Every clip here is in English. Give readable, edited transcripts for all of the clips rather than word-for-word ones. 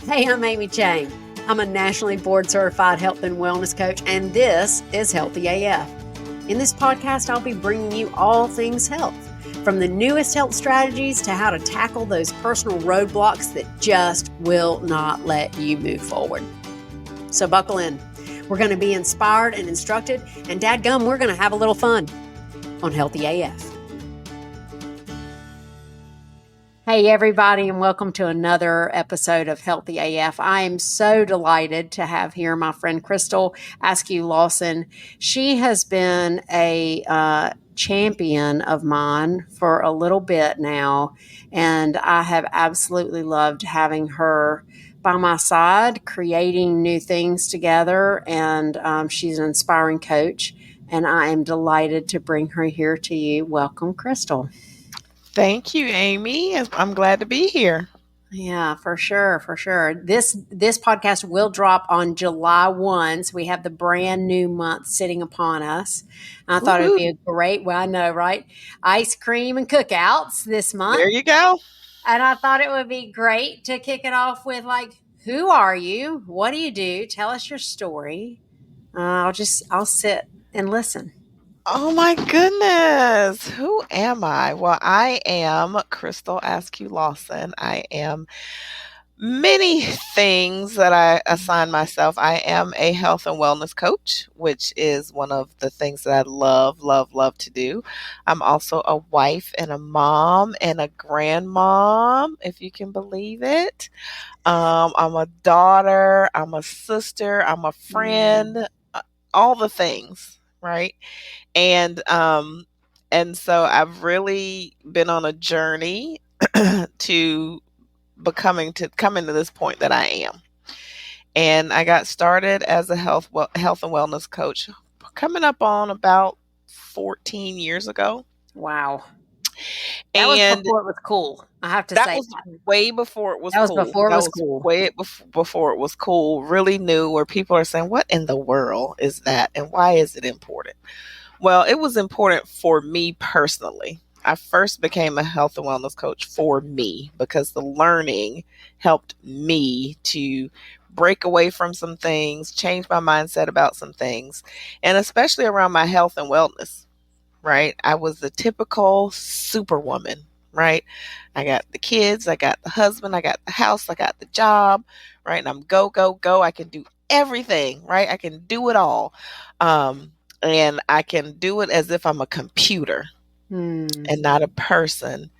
Hey, I'm Amy Chang. I'm a nationally board certified health and wellness coach, and this is Healthy AF. In this podcast, I'll be bringing you all things health, from the newest health strategies to how to tackle those personal roadblocks that just will not let you move forward. So buckle in. We're going to be inspired and instructed, and dadgum, we're going to have a little fun on Healthy AF. Hey, everybody, and welcome to another episode of Healthy AF. I am so delighted to have here my friend Crystal Askew Lawson. She has been a champion of mine for a little bit now, and I have absolutely loved having her by my side, creating new things together, and she's an inspiring coach, and I am delighted to bring her here to you. Welcome, Crystal. Thank you, Amy. I'm glad to be here. Yeah, for sure. This podcast will drop on July 1, so we have the brand new month sitting upon us. I thought it'd be a great, well, I know, right? Ice cream and cookouts this month. There you go. And I thought it would be great to kick it off with, like, who are you? What do you do? Tell us your story. I'll sit and listen. Oh my goodness. Who am I? Well, I am Crystal Askew Lawson. I am many things that I assign myself. I am a health and wellness coach, which is one of the things that I love to do. I'm also a wife and a mom and a grandmom, if you can believe it. I'm a daughter, I'm a sister, I'm a friend, all the things, right? And so I've really been on a journey to coming to this point that I am. And I got started as a health and wellness coach coming up on about 14 years ago. Wow. That was before it was cool. I have to say that was way before it was cool. Way before it was cool. Really new, where people are saying, what in the world is that? And why is it important? Well, it was important for me personally. I first became a health and wellness coach for me because the learning helped me to break away from some things, change my mindset about some things, and especially around my health and wellness, right? I was the typical superwoman, right? I got the kids, I got the husband, I got the house, I got the job, right? And I'm go. I can do everything, right? I can do it all. And I can do it as if I'm a computer and not a person.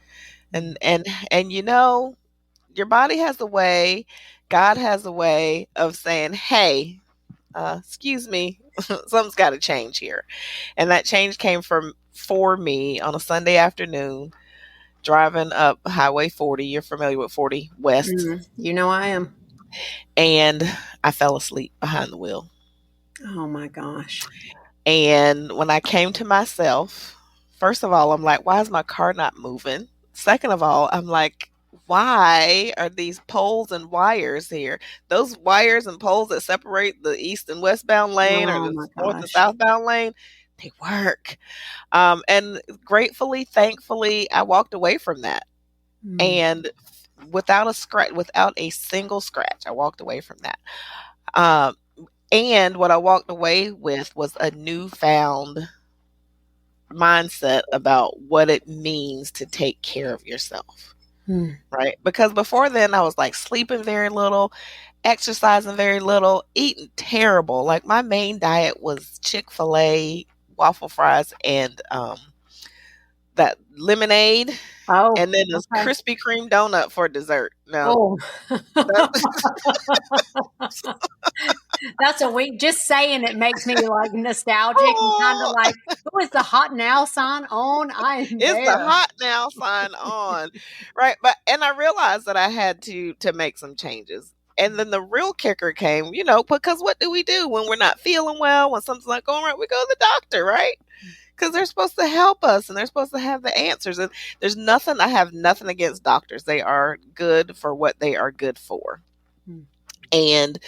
And you know, your body has a way, God has a way of saying, hey, excuse me, something's got to change here. And that change came for me on a Sunday afternoon, driving up Highway 40. You're familiar with 40 West. You know I am. And I fell asleep behind the wheel. Oh my gosh. And when I came to myself, first of all, I'm like, why is my car not moving? Second of all, I'm like, why are these poles and wires here? Those wires and poles that separate the east and westbound lane or the north and southbound lane, they work. And gratefully, thankfully, I walked away from that. And without a single scratch, I walked away from that. And what I walked away with was a newfound mindset about what it means to take care of yourself. Right? Because before then I was like sleeping very little, exercising very little, eating terrible. Like my main diet was Chick-fil-A, waffle fries, and that lemonade. Oh, and then this Krispy Kreme donut for dessert. No. That's a week. Just saying it makes me like nostalgic and kind of like, who is the hot now sign on? The hot now sign on. Right. And I realized that I had to make some changes. And then the real kicker came, because what do we do when we're not feeling well, when something's not going right? We go to the doctor, right? Because they're supposed to help us and they're supposed to have the answers. And I have nothing against doctors. They are good for what they are good for. And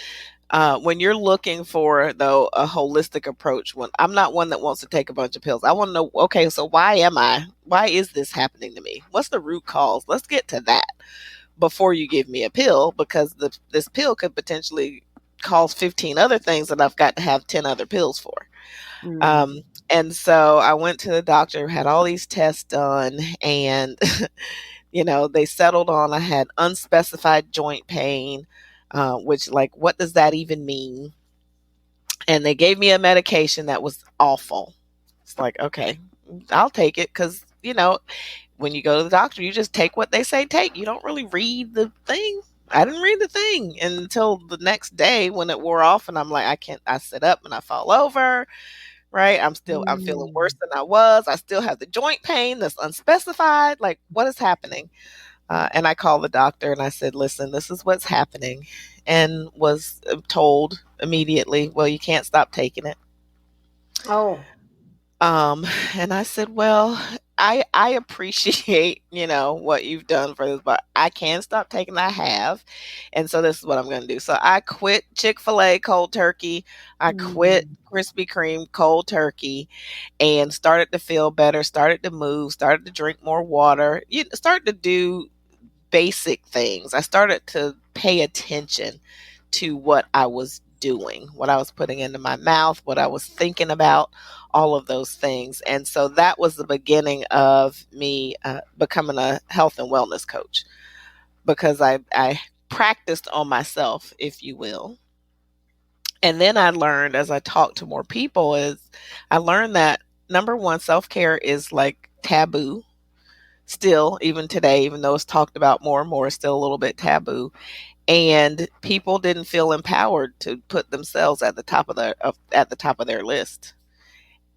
when you're looking for, though, a holistic approach, when I'm not one that wants to take a bunch of pills, I want to know, okay, so why is this happening to me? What's the root cause? Let's get to that. before you give me a pill, because this pill could potentially cause 15 other things that I've got to have 10 other pills for. Mm. Um, and so I went to the doctor, had all these tests done, and they settled on I had unspecified joint pain, which, like, what does that even mean? And they gave me a medication that was awful. It's like, okay, I'll take it, because when you go to the doctor, you just take what they say take. You don't really read the thing. I didn't read the thing until the next day when it wore off, and I'm like, I can't. I sit up and I fall over. Right, I'm feeling worse Mm. than I was. I still have the joint pain that's unspecified. Like, what is happening? And I called the doctor and I said, listen, this is what's happening. And was told immediately, well, you can't stop taking it. Oh. Um, and I said, well, I appreciate, what you've done for this, but I can stop taking it. I have. And so this is what I'm going to do. So I quit Chick-fil-A cold turkey. I quit Mm. Krispy Kreme cold turkey and started to feel better, started to move, started to drink more water, started to do basic things. I started to pay attention to what I was doing, what I was putting into my mouth, what I was thinking about, all of those things. And so that was the beginning of me becoming a health and wellness coach, because I practiced on myself, if you will. And then I learned, as I talked to more people, is I learned that, number one, self-care is like taboo still, even today, even though it's talked about more and more, it's still a little bit taboo. And people didn't feel empowered to put themselves at the top of their list.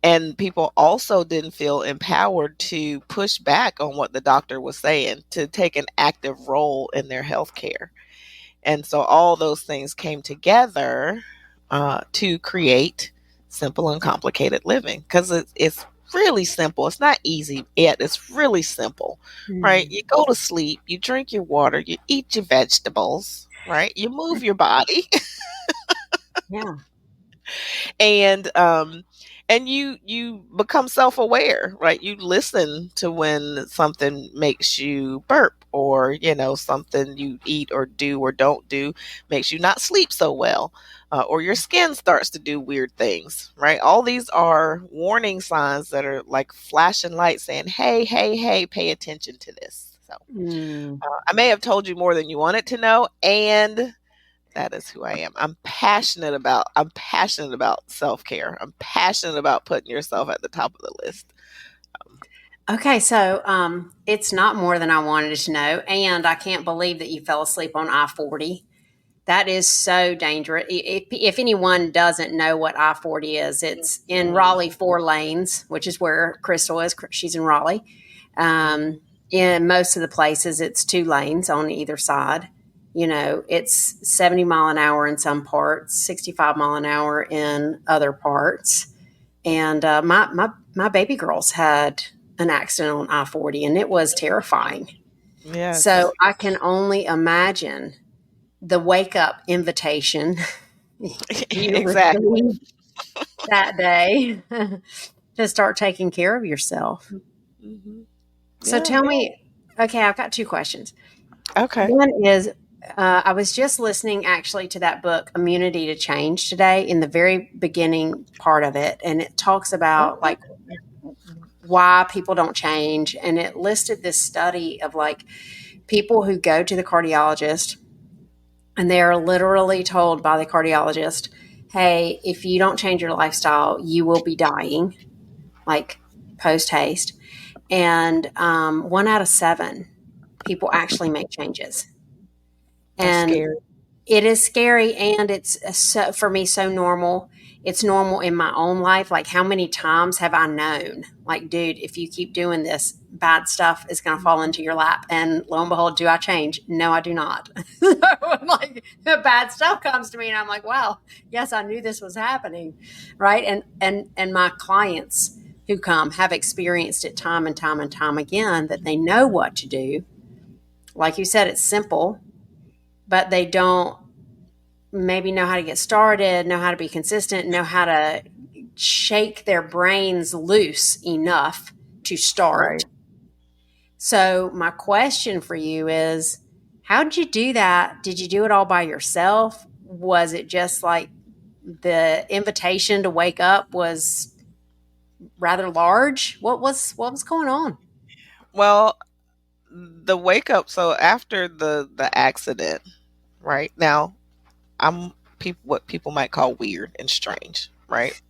And people also didn't feel empowered to push back on what the doctor was saying, to take an active role in their health care. And so all those things came together to create simple, uncomplicated living, because it's really simple. It's not easy yet. It's really simple, right? Mm. You go to sleep, you drink your water, you eat your vegetables, right? You move your body, Yeah. and you become self-aware, right? You listen to when something makes you burp, or something you eat or do or don't do makes you not sleep so well, or your skin starts to do weird things, right? All these are warning signs that are like flashing lights saying, hey, hey, hey, pay attention to this. So Mm. I may have told you more than you wanted to know, and that is who I am. I'm passionate about self-care. I'm passionate about putting yourself at the top of the list. Okay, so it's not more than I wanted to know, and I can't believe that you fell asleep on I-40. That is so dangerous. If anyone doesn't know what I-40 is, it's in Mhm, Raleigh, 4 lanes, which is where Crystal is. She's in Raleigh. mhm. In most of the places, it's 2 lanes on either side. It's 70 mile an hour in some parts, 65 mile an hour in other parts. And my baby girls had an accident on I-40, and it was terrifying. So Yes. I can only imagine the wake up invitation you Exactly. received that day to start taking care of yourself. Mhm. So Yeah. tell me, okay, I've got 2 questions. Okay. One is, I was just listening actually to that book, Immunity to Change, today in the very beginning part of it. And it talks about Okay. like why people don't change. And it listed this study of like people who go to the cardiologist and they are literally told by the cardiologist, hey, if you don't change your lifestyle, you will be dying, like post haste. And 1 out of 7 people actually make changes. That's And scary. it is scary, and it's so, for me, so normal. It's normal in my own life. Like, how many times have I known, like, dude, if you keep doing this, bad stuff is going to fall into your lap. And lo and behold, do I change? No, I do not. So, like, the bad stuff comes to me, and I'm like, wow, yes, I knew this was happening, right? And my clients who come have experienced it time and time and time again, that they know what to do. Like you said, it's simple, but they don't maybe know how to get started, know how to be consistent, know how to shake their brains loose enough to start. Right. So, my question for you is, How'd you do that? Did you do it all by yourself? Was it just like the invitation to wake up was rather large? What was going on? Well, the wake up. So after the accident, right now, I'm people what people might call weird and strange, right?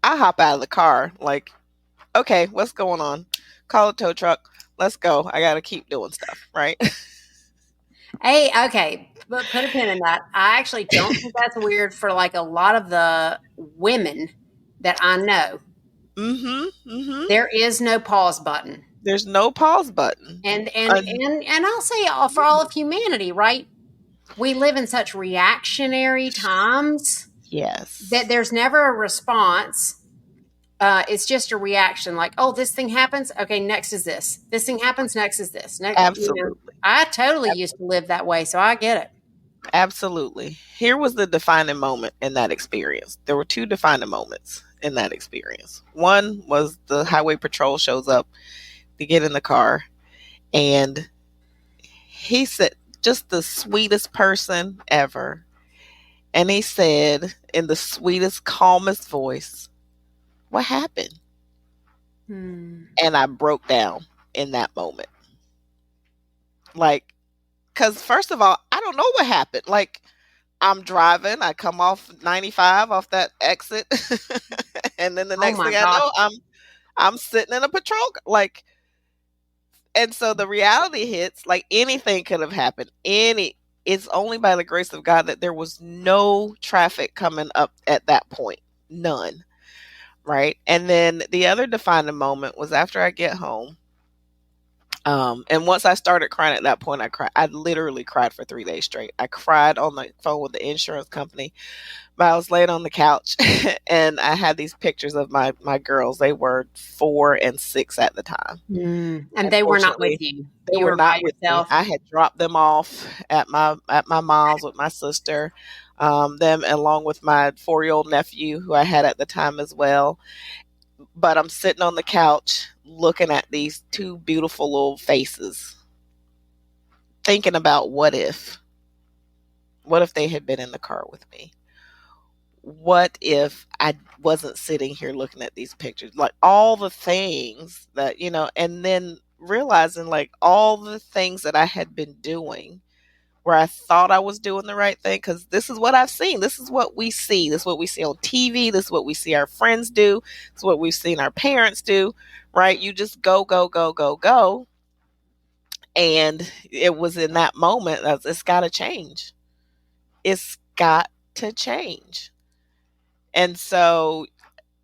I hop out of the car, like, okay, what's going on? Call a tow truck. Let's go. I got to keep doing stuff, right? Hey, okay, but put a pin in that. I actually don't think that's weird for like a lot of the women that I know. Mm-hmm. Mm-hmm. There is no pause button. There's no pause button. And I'll say for all of humanity, right? We live in such reactionary times that Yes. there's never a response. It's just a reaction, like, oh, this thing happens. Okay, next is this. This thing happens. Next is this. Next, Absolutely. I totally used to live that way, so I get it. Absolutely. Here was the defining moment in that experience. There were two defining moments in that experience. One was the highway patrol shows up to get in the car, and he said, just the sweetest person ever. And he said, in the sweetest, calmest voice, what happened? Hmm. And I broke down in that moment. Like, because first of all, I don't know what happened. Like, I'm driving, I come off 95 off that exit, and then the Oh next my thing I gosh. know, I'm sitting in a like, and so the reality hits, like anything could have happened. It's only by the grace of God that there was no traffic coming up at that point. None. Right. And then the other defining moment was after I get home. And once I started crying at that point, I cried. I literally cried for 3 days straight. I cried on the phone with the insurance company. But I was laying on the couch and I had these pictures of my girls. They were 4 and 6 at the time. And they were not with Unfortunately, you. they You were were by not with me. yourself. I had dropped them off at my mom's with my sister, them along with my 4-year old nephew who I had at the time as well. But I'm sitting on the couch looking at these two beautiful little faces, thinking about what if they had been in the car with me? What if I wasn't sitting here looking at these pictures? Like all the things that, and then realizing like all the things that I had been doing where I thought I was doing the right thing. Cause this is what I've seen. This is what we see. This is what we see on TV. This is what we see our friends do. This is what we've seen our parents do, right? You just go, go, go, go, go. And it was in that moment that it's got to change. It's got to change. And so,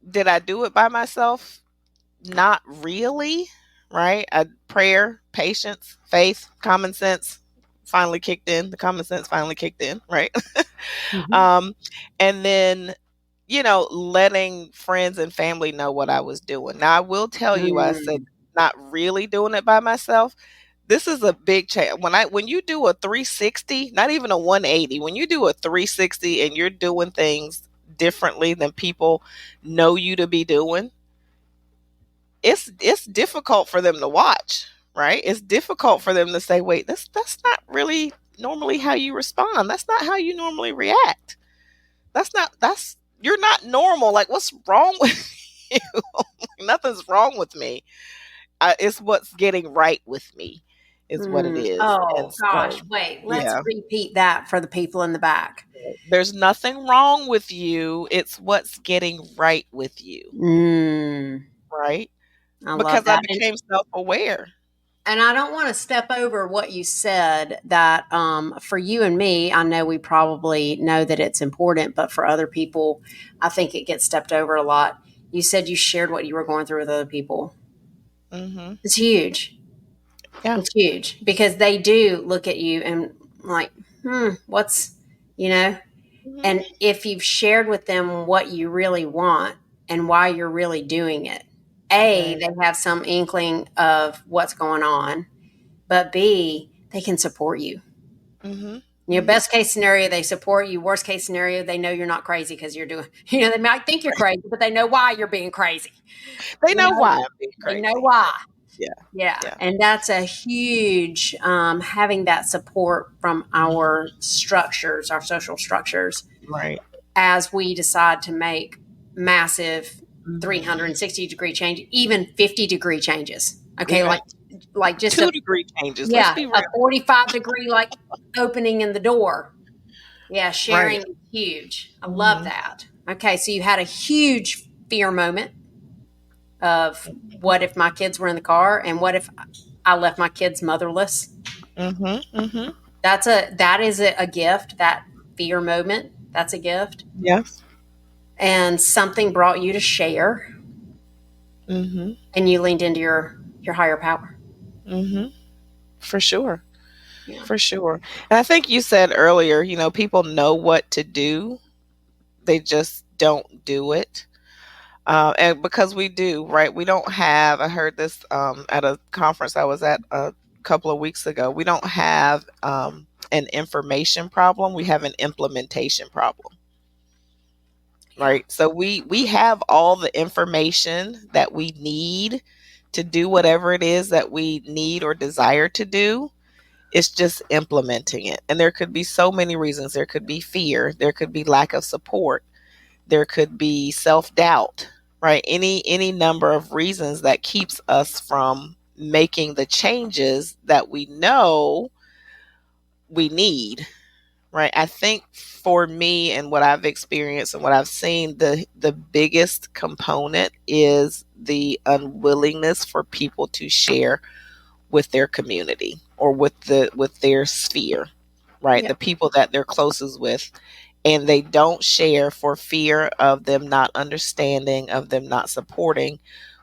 did I do it by myself? Not really, right? Prayer, patience, faith, common sense finally kicked in. The common sense finally kicked in, right? Mhm. um, and then, letting friends and family know what I was doing. Now, I will tell you, I said Mm. not really doing it by myself. This is a big change. When you do a 360, not even a 180, when you do a 360 and you're doing things differently than people know you to be doing, it's difficult for them to watch, right? It's difficult for them to say, wait, that's not really normally how you respond. That's not how you normally react. That's you're not normal. Like, what's wrong with you? Nothing's wrong with me. It's what's getting right with me is what it is. And Oh gosh, so, wait, let's yeah, repeat that for the people in the back. there's nothing wrong with you. It's what's getting right with you, Mm, right? I love Because I that. And became self-aware. I don't want to step over what you said that for you and me, I know we probably know that it's important, but for other people, I think it gets stepped over a lot. You said you shared what you were going through with other people. Hmm. It's huge. Yeah. It's huge because they do look at you and like, what's, you know, Hmm. and if you've shared with them what you really want and why you're really doing it, A, Right. they have some inkling of what's going on, but B, they can support you. Mhm. Mhm. Best case scenario, they support you. Worst case scenario, they know you're not crazy because you're doing, they might think you're crazy, but they know why you're being crazy. They You know know, why I'm being they know crazy. why. Yeah. Yeah, Yeah. and that's a huge having that support from Mhm. our structures, our social structures, Right. as we decide to make massive Mhm. 360-degree change, even 50-degree changes. Okay, Even like just a 2-degree changes. Let's yeah, be real. a 45-degree like opening in the door. Yeah, Right. sharing is huge. I love Mhm. that. Okay, so you had a huge fear moment of what if my kids were in the car and what if I left my kids motherless? Mhm. Mhm. That is a gift. That fear moment, that's a gift. Yes. And something brought you to share, Mhm. and you leaned into your higher power. Mhm. For sure. Yeah, For sure. And I think you said earlier, people know what to do, they just don't do it. And because we do, right? We don't have, I heard this at a conference I was at a couple of weeks ago. We don't have an information problem, we have an implementation problem. yeah, Right. So we have all the information that we need to do whatever it is that we need or desire to do. It's just implementing it. And there could be so many reasons. There could be fear, there could be lack of support, there could be self-doubt, right? Any number of reasons that keeps us from making the changes that we know we need. Right. I think for me and what I've experienced and what I've seen, the biggest component is the unwillingness for people to share with their community or with their sphere, right? yeah, The people that they're closest with. And they don't share for fear of them not understanding, of them not supporting,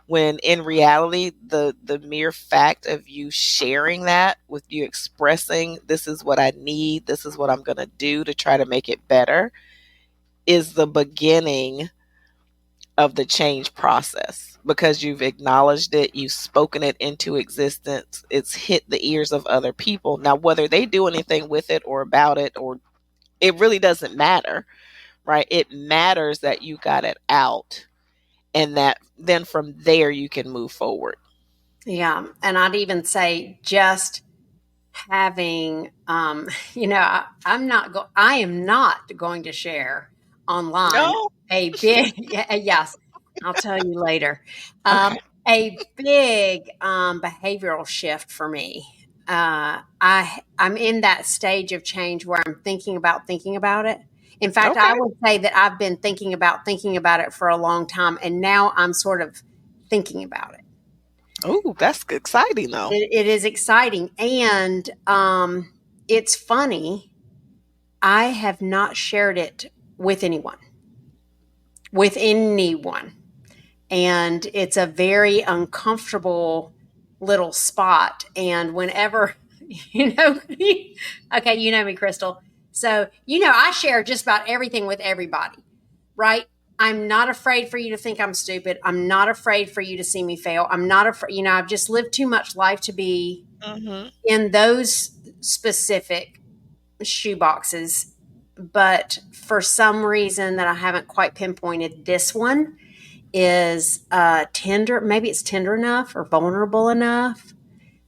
when in reality the mere fact of you sharing that, with you expressing this is what I need, this is what I'm going to do to try to make it better, is the beginning of the change process, because you've acknowledged it, you've spoken it into existence, it's hit the ears of other people. Now whether they do anything with it or about it, or it really doesn't matter, right? It matters that you got it out, and that then from there you can move forward. yeah. And I'd even say just having, I am not going to share online No. a big, yes, I'll tell you later, Okay. a big behavioral shift for me. I'm in that stage of change where I'm thinking about it. In fact, I Okay. would say that I've been thinking about it for a long time, and now I'm sort of thinking about it. Oh, that's exciting though. It is exciting, and it's funny. I have not shared it with anyone, with anyone, and it's a very uncomfortable little spot. And whenever, you know, okay, you know me, Crystal. So I share just about everything with everybody, right? I'm not afraid for you to think I'm stupid. I'm not afraid for you to see me fail. I'm not afraid. I've just lived too much life to be Mhm. in those specific shoe boxes. But for some reason that I haven't quite pinpointed, this one is tender. Maybe it's tender enough or vulnerable enough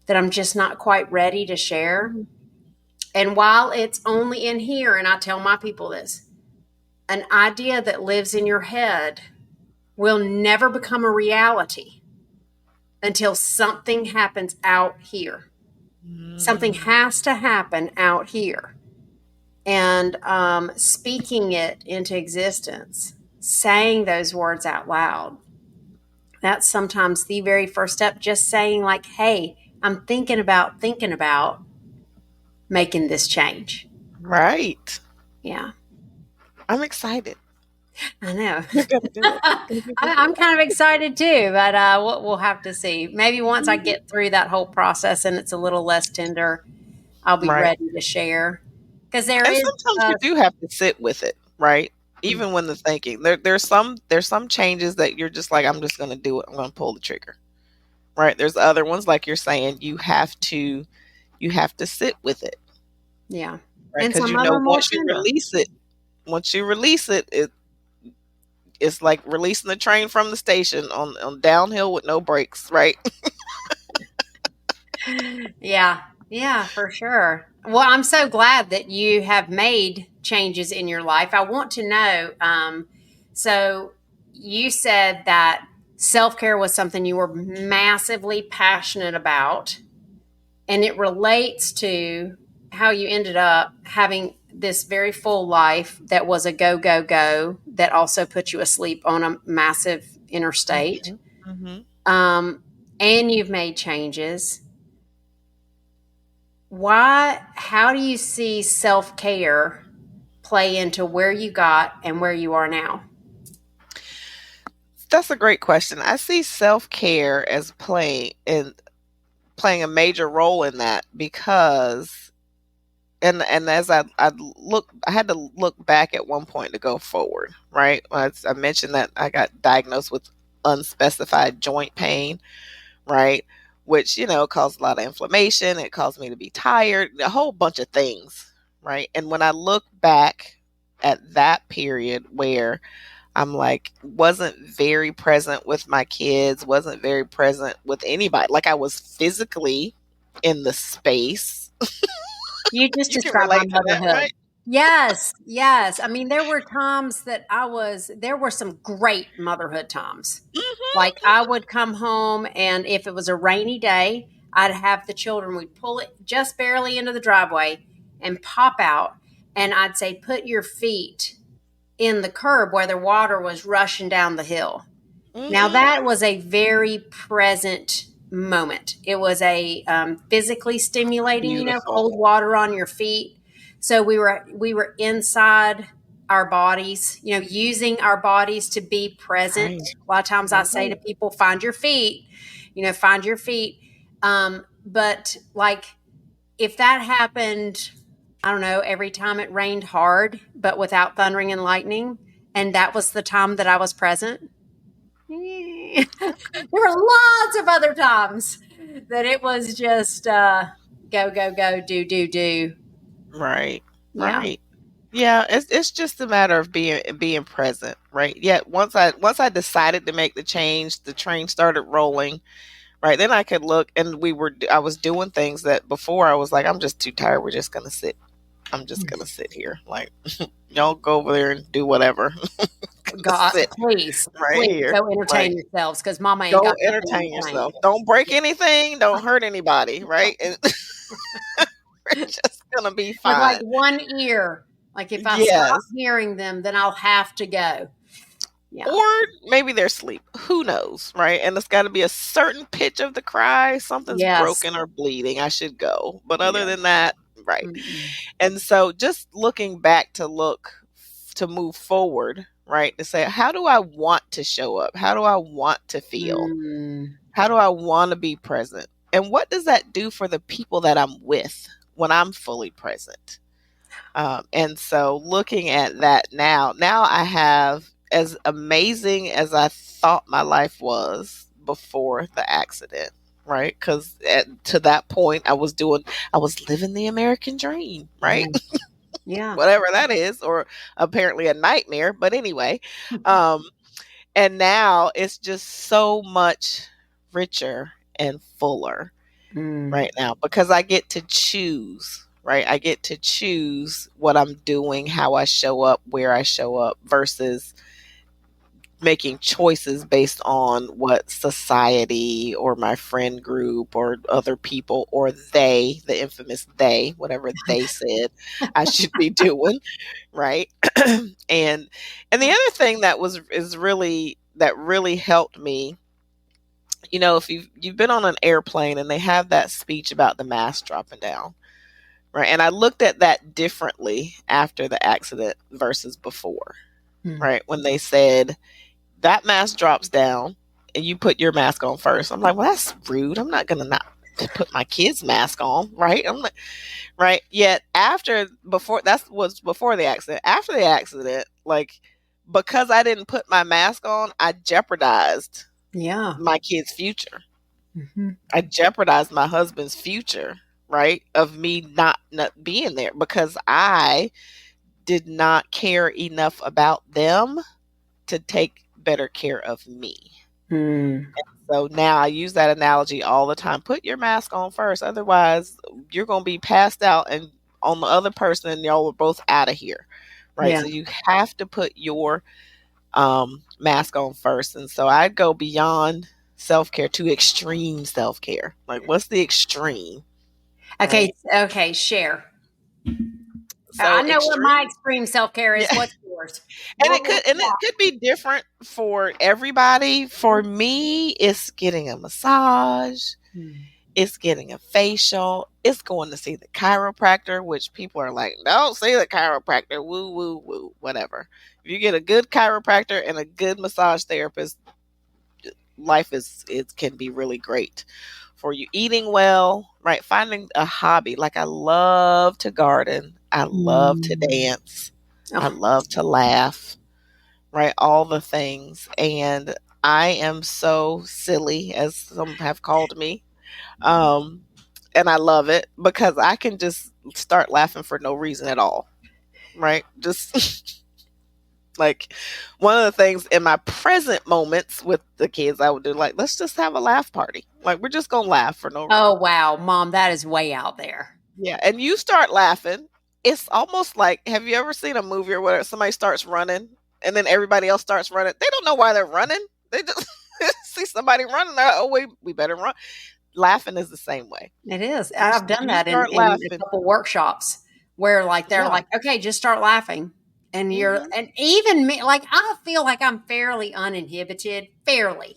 that I'm just not quite ready to share. And while it's only in here, and I tell my people this, an idea that lives in your head will never become a reality until something happens out here. Something Mm. has to happen out here. And speaking it into existence, saying those words out loud, that's sometimes the very first step. Just saying, like, hey, I'm thinking about making this change. Right. Yeah, I'm excited. I know. You're gonna do it. You're gonna do I'm it. kind of excited too, but we'll have to see. Maybe once I Mhm. get through that whole process and it's a little less tender, I'll be Right. ready to share. Because there And is, sometimes you uh, do have to sit with it, right? Even when the thinking, there's some changes that you're just like, I'm just gonna do it. I'm gonna pull the trigger. Right. There's other ones, like you're saying, you have to sit with it, yeah, right? and Because some of them more once you tender. release it, it's like releasing the train from the station on downhill with no brakes, right? Yeah, yeah, for sure. Well, I'm so glad that you have made changes in your life. I want to know. So, you said that self care was something you were massively passionate about, and it relates to how you ended up having this very full life that was a go, go, go that also put you asleep on a massive interstate. Mhm, mhm. Um, and you've made changes. How do you see self care play into where you got and where you are now? That's a great question. I see self-care as playing a major role in that because and as I had to look back at one point to go forward, right? As I mentioned that I got diagnosed with unspecified joint pain, right? Which, caused a lot of inflammation. It caused me to be tired, a whole bunch of things, right? And when I look back at that period where I'm like, wasn't very present with my kids, wasn't very present with anybody. Like I was physically in the space. You just You can described my relate to that, motherhood. right? Yes, yes. I mean, there were times that there were some great motherhood times. Mhm. Like I would come home, and if it was a rainy day, I'd have the children, we'd pull it just barely into the driveway and pop out. And I'd say, put your feet in the curb where the water was rushing down the hill. Now, Mhm. that was a very present moment. It was a physically stimulating, Beautiful. cold water on your feet. So we were inside our bodies, using our bodies to be present. Right. A lot of times I say Right. to people, find your feet, find your feet. But like if that happened, I don't know, every time it rained hard, but without thundering and lightning, and that was the time that I was present, there were lots of other times that it was just go, go, go, do, do, do. Right. Yeah. Right. Yeah, it's just a matter of being present, right? Yet once I decided to make the change, the train started rolling, right? Then I could look and I was doing things that before I was like, I'm just too tired. We're just gonna sit. I'm just gonna sit here. Like y'all go over there and do whatever. Gonna God, sit please, right please here. go Like entertain yourselves because mama ain't go got nothing entertain to entertain. yourself. Don't break anything. Don't hurt anybody, right? And we're just gonna be With like fine. one ear. Like if I stop Yes. hearing them, then I'll have to go. Yeah. Or maybe they're asleep. Who knows, right? And it's got to be a certain pitch of the cry. Something's Yes. broken or bleeding. I should go. But other Yeah. than that, right. Mm-mm. And so just looking back to move forward, right? To say, how do I want to show up? How do I want to feel? Mm. How do I want to be present? And what does that do for the people that I'm with when I'm fully present? And so looking at that now I have, as amazing as I thought my life was before the accident, right? Because to that point, I was living the American dream, Yeah. right? Yeah. Whatever that is, or apparently a nightmare. But anyway, um, and now it's just so much richer and fuller Mm. right now because I get to choose, right? I get to choose what I'm doing, how I show up, where I show up versus making choices based on what society or my friend group or other people or the infamous they, whatever they said I should be doing, right? and and the other thing that really helped me, if you've been on an airplane and they have that speech about the mask dropping down, right? And I looked at that differently after the accident versus before, Mm. right? When they said that mask drops down and you put your mask on first. I'm like, well, that's rude. I'm not gonna not put my kid's mask on, right? I'm like, right. Yet before that was before the accident. After the accident, like because I didn't put my mask on, I jeopardized Yeah. my kid's future. Hmm. I jeopardized my husband's future, right? Of me not being there because I did not care enough about them to take better care of me. Mm. So now I use that analogy all the time. Put your mask on first. Otherwise, you're going to be passed out and on the other person and y'all are both out of here. Right? Yeah. So you have to put your mask on first. And so I go beyond self-care to extreme self-care. Like what's the extreme, Okay. right? Okay. Share. I So know what my extreme, extreme self care is. yeah. What's yours? And What? it could be different for everybody. For me, it's getting a massage, Hmm. it's getting a facial, it's going to see the chiropractor, which people are like, don't see the chiropractor, woo woo woo, whatever. If you get a good chiropractor and a good massage therapist, life is it can be really great for you. Eating well, right? Finding a hobby. Like I love to garden, I love to Mm. dance, I Oh, love to laugh, right? All the things. And I am so silly, as some have called me. Um, and I love it because I can just start laughing for no reason at all, right? Just like one of the things in my present moments with the kids, I would do like, let's just have a laugh party. Like we're just gonna laugh for no reason. oh, wow, Mom, that is way out there. Yeah, and you start laughing. It's almost like, have you ever seen a movie or whatever? Somebody starts running, and then everybody else starts running. They don't know why they're running. They just see somebody running. They're like, oh, we better run. Laughing is the same way. It is. You I've done you that start in a laughing. couple workshops where like they're Yeah. like, okay, just start laughing. And you're Hmm. and even me, like I feel like I'm fairly uninhibited, fairly.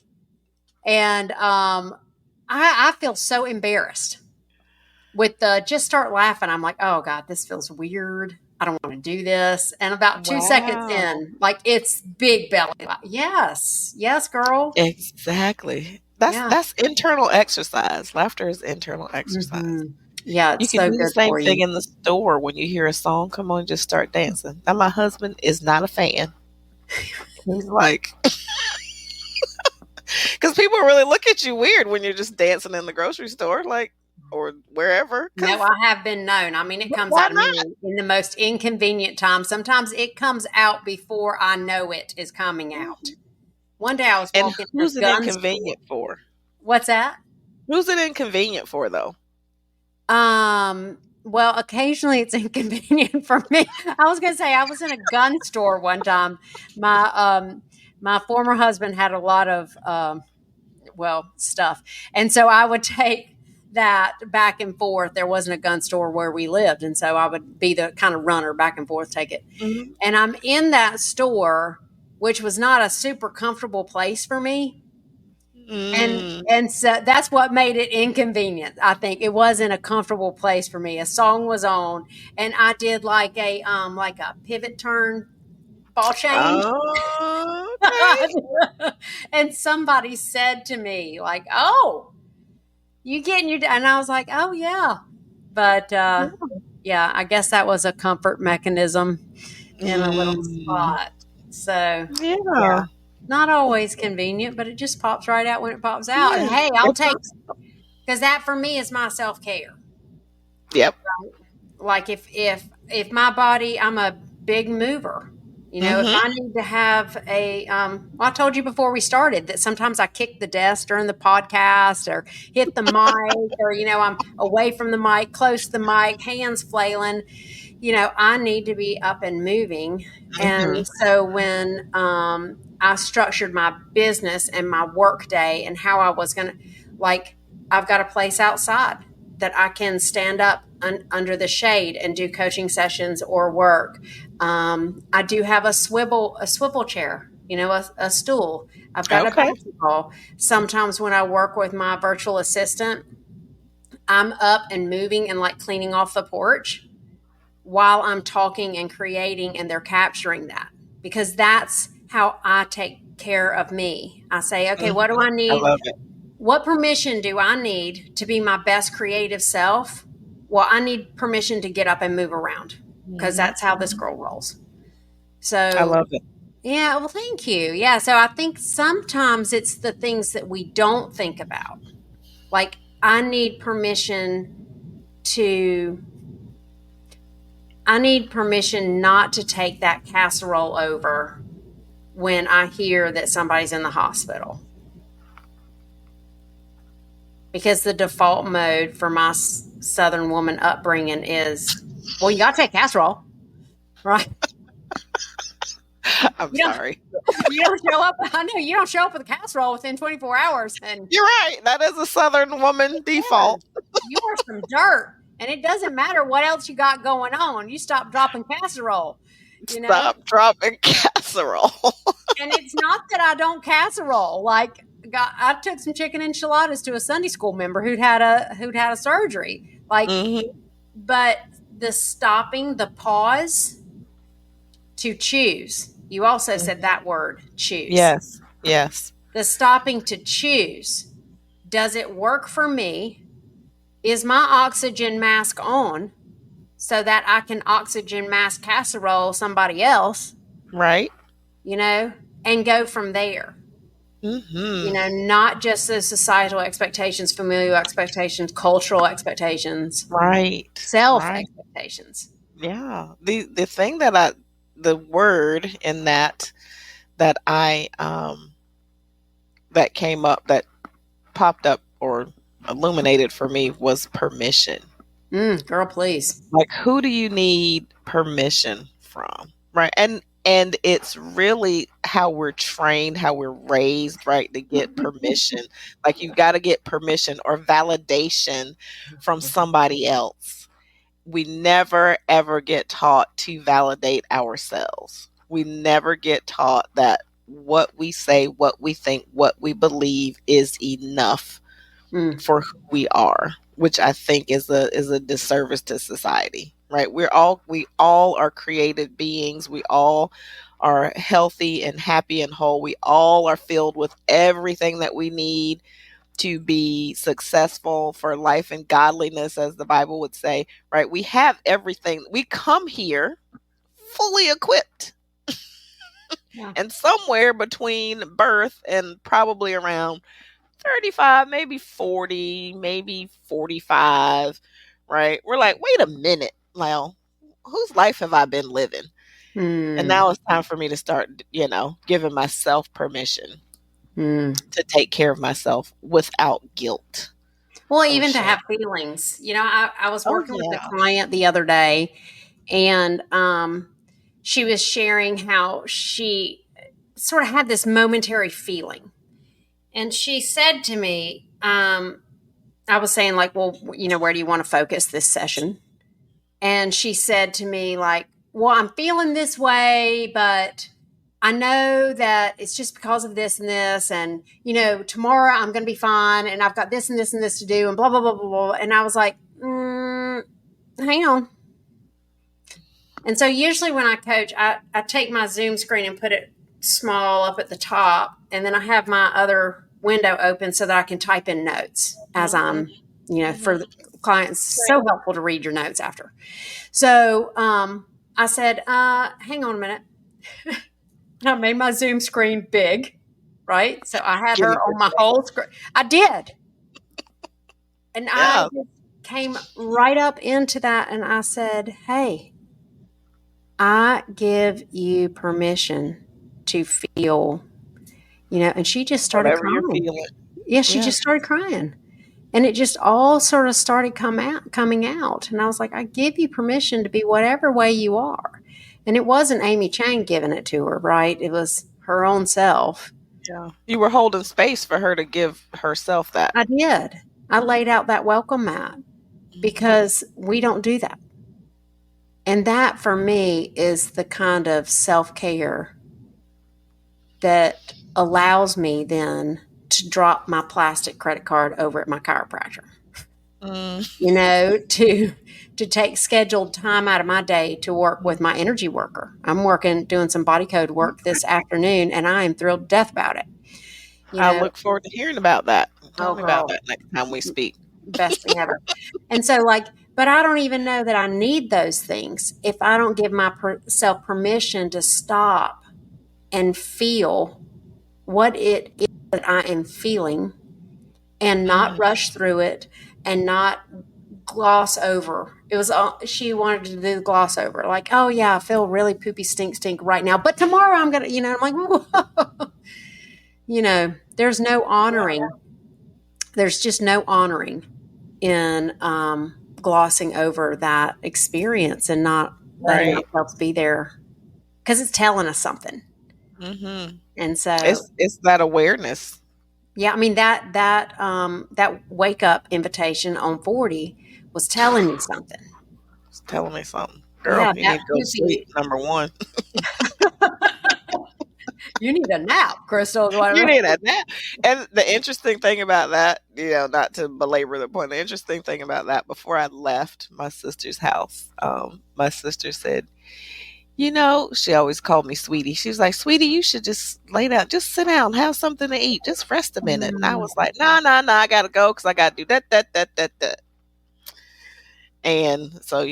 And I feel so embarrassed with the just start laughing. I'm like, oh God, this feels weird. I don't want to do this. And about 2 seconds Wow. in, like it's big belly. Yes. Yes, girl. Exactly. Yeah. That's internal exercise. Laughter is internal exercise. Hmm. Yeah, You it's can so do the good same for thing you. in the store when you hear a song. Come on, just start dancing. Now my husband is not a fan. He's like, because people really look at you weird when you're just dancing in the grocery store, like, or wherever. No, Because I have been known. I mean, it comes why out of not? me in the most inconvenient time. Sometimes it comes out before I know it is coming out. Mhm. One day I was And walking in a who's it gun store. inconvenient for? What's that? Who's it inconvenient for, though? Well, occasionally it's inconvenient for me. I was going to say I was in a gun store one time. My my former husband had a lot of stuff. And so I would take that back and forth. There wasn't a gun store where we lived. And so I would be the kind of runner back and forth, take it. Hmm. And I'm in that store, which was not a super comfortable place for me. And Mm. and so that's what made it inconvenient. I think it wasn't a comfortable place for me. A song was on, and I did like a pivot turn ball change. Oh, okay. And somebody said to me, like, "Oh, you getting your," and I was like, "Oh yeah," but yeah, I guess that was a comfort mechanism in a little Mm. spot. So Yeah. yeah, not always convenient, but it just pops right out when it pops out. And Yeah. hey, I'll It take pops. because that for me is my self care. Yep. Like if my body, I'm a big mover. You know, if Hmm. I need to have well, I told you before we started that sometimes I kick the desk during the podcast or hit the mic, or I'm away from the mic, close to the mic, hands flailing. I need to be up and moving. Hmm. And so when I structured my business and my work day and how I was going to, like, I've got a place outside that I can stand up under the shade and do coaching sessions or work. I do have a swivel chair, a stool. I've got a Okay. basketball. Sometimes when I work with my virtual assistant, I'm up and moving and like cleaning off the porch while I'm talking and creating, and they're capturing that because that's how I take care of me. I say, okay, what do Mhm. I I need? love it. What permission do I need to be my best creative self? Well, I need permission to get up and move around because Mhm. that's how this girl rolls. I So, love it. yeah, well, thank you. Yeah, so I think sometimes it's the things that we don't think about. Like, I need permission to I need permission not to take that casserole over when I hear that somebody's in the hospital. because the default mode for my Southern woman upbringing is, well, you got to take casserole, right? I'm You don't, sorry. you don't show up. I know you don't show up with a casserole within 24 hours, and You're right. That is a Southern woman yeah, default. you are some dirt. And it doesn't matter what else you got going on. You stop dropping casserole, you know. Stop dropping casserole. And it's not that I don't casserole. Like, I took some chicken enchiladas to a Sunday school member who'd had a surgery. Like, Hmm. but the stopping, the pause to choose. You also said that word, choose. Yes. Yes. The stopping to choose. Does it work for me? Is my oxygen mask on so that I can oxygen mask casserole somebody else, Right. and go from there? Hmm. Not just the societal expectations, familial expectations, cultural expectations, Right. self Right. expectations. Yeah. The thing that the word in that I that came up, that popped up or illuminated for me, was permission. Girl, please. Like, who do you need permission from? Right. And it's really how we're trained, how we're raised, right, to get permission. Like, you've got to get permission or validation from somebody else. We never ever get taught to validate ourselves. We never get taught that what we say, what we think, what we believe is enough Mm, for who we are, which I think is a disservice to society. Right? We all are created beings. We all are healthy and happy and whole. We all are filled with everything that we need to be successful for life and godliness, as the Bible would say. Right? We have everything. We come here fully equipped. yeah. And somewhere between birth and probably around 35, maybe 40, maybe 45, right? We're like, wait a minute, well, whose life have I been living? And Mm, now it's time for me to start, giving myself permission mm. to take care of myself without guilt Well, or even to shame. have feelings. I was Oh, working with a yeah. client the other day, and she was sharing how she sort of had this momentary feeling. And she said to me, I was saying, like, well, where do you want to focus this session? And she said to me, like, well, I'm feeling this way, but I know that it's just because of this and this. And, tomorrow I'm going to be fine. And I've got this and this and this to do, and blah, blah, blah, blah, blah. And I was like, hang on. And so usually when I coach, I take my Zoom screen and put it small up at the top. And then I have my other window open so that I can type in notes as Hmm. for Hmm. the clients. So helpful to read your notes after. So I said, hang on a minute. I made my Zoom screen big, right? So I had her Getting on my yourself. whole screen. I did. And I Yeah. just came right up into that and I said, hey, I give you permission to feel, and she just started Whatever you're crying. feeling. Yeah, she Yeah. just started crying. And it just all sort of started coming out. And I was like, I give you permission to be whatever way you are. And it wasn't Amy Chang giving it to her, right? It was her own self. Yeah. You were holding space for her to give herself that. I did. I laid out that welcome mat Hmm. because we don't do that. And that for me is the kind of self care that allows me then to drop my plastic credit card over at my chiropractor. Mm. To take scheduled time out of my day to work with my energy worker. I'm doing some body code work this afternoon, and I am thrilled to death about it. You I know, look forward to hearing about that. Tell oh me about girl, that next time we speak. best thing ever. And so, like, but I don't even know that I need those things if I don't give myself permission to stop and feel what it is that I am feeling and not Mm. rush through it and not gloss over. It was she wanted to do the gloss over, like, oh yeah, I feel really poopy stink right now, but tomorrow I'm gonna. I'm like, whoa. There's no Yeah. honoring there's just no honoring in glossing over that experience and not letting Right. ourselves be there because it's telling us something. Mm-hmm. And so, It's that awareness. yeah, I mean that wake up invitation on 40 was telling me something. It's telling me something. Girl, Yeah, you that need to go to sleep, hippie. number one. You need a nap, Crystal. Is You what need a nap. And the interesting thing about that, not to belabor the point, the interesting thing about that, before I left my sister's house, my sister said, she always called me sweetie. She was like, sweetie, you should just lay down, just sit down, have something to eat, just rest a minute. And I Mm, was like, no, no, no, I gotta go because I gotta do that, that, that, that, that. And so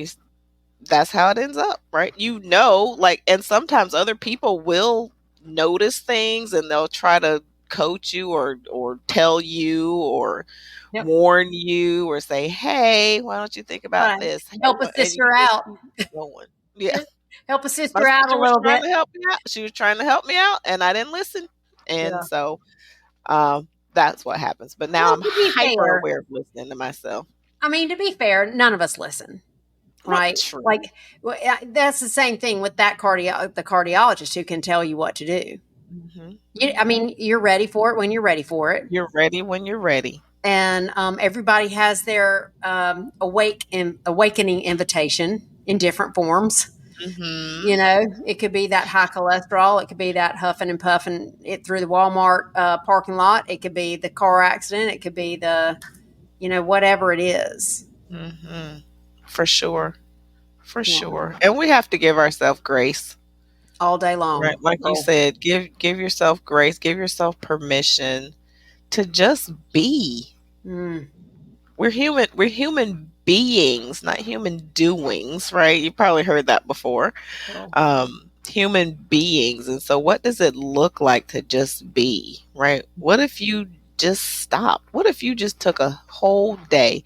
that's how it ends up, right? Like, and sometimes other people will notice things and they'll try to coach you or tell you or yep. warn you or say, hey, why don't you think about Right. this? Hey, Help a and you sister just out. keep going. Yeah. Help a My sister out a sister was little trying bit. to help me out. She was trying to help me out and I didn't listen. And Yeah. so that's what happens. But now Well, I'm to be hyper fair, aware of listening to myself. I mean, to be fair, none of us listen, Well, right? true. Like that's the same thing with the cardiologist who can tell you what to do. Hmm. I Hmm. mean, you're ready for it when you're ready for it, You're ready when you're ready. and everybody has their awakening invitation in different forms. Hmm. You know, it could be that high cholesterol. It could be that huffing and puffing it through the Walmart parking lot. It could be the car accident. It could be whatever it is. Hmm. For sure. For Yeah, sure. And we have to give ourselves grace. all day Right. long. Like you Oh, said, give yourself grace, give yourself permission to just be. mm, We're human beings, not human doings, right? You probably heard that before. well, Human beings. And so what does it look like to just be, right? What if you just stopped? What if you just took a whole day,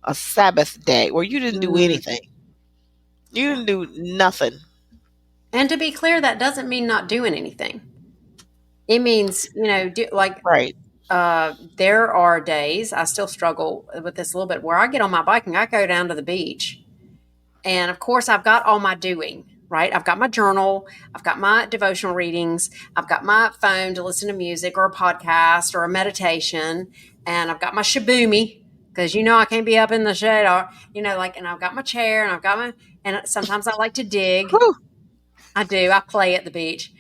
a Sabbath day, where you didn't do mm. anything? You didn't do nothing. And to be clear, that doesn't mean not doing anything. It means Right. there are days I still struggle with this a little bit where I get on my bike and I go down to the beach. And of course, I've got all my doing, right? I've got my journal, I've got my devotional readings, I've got my phone to listen to music or a podcast or a meditation, and I've got my shaboomy because I can't be up in the shade or, and I've got my chair and and sometimes I like to dig. Whew. I do, I play at the beach.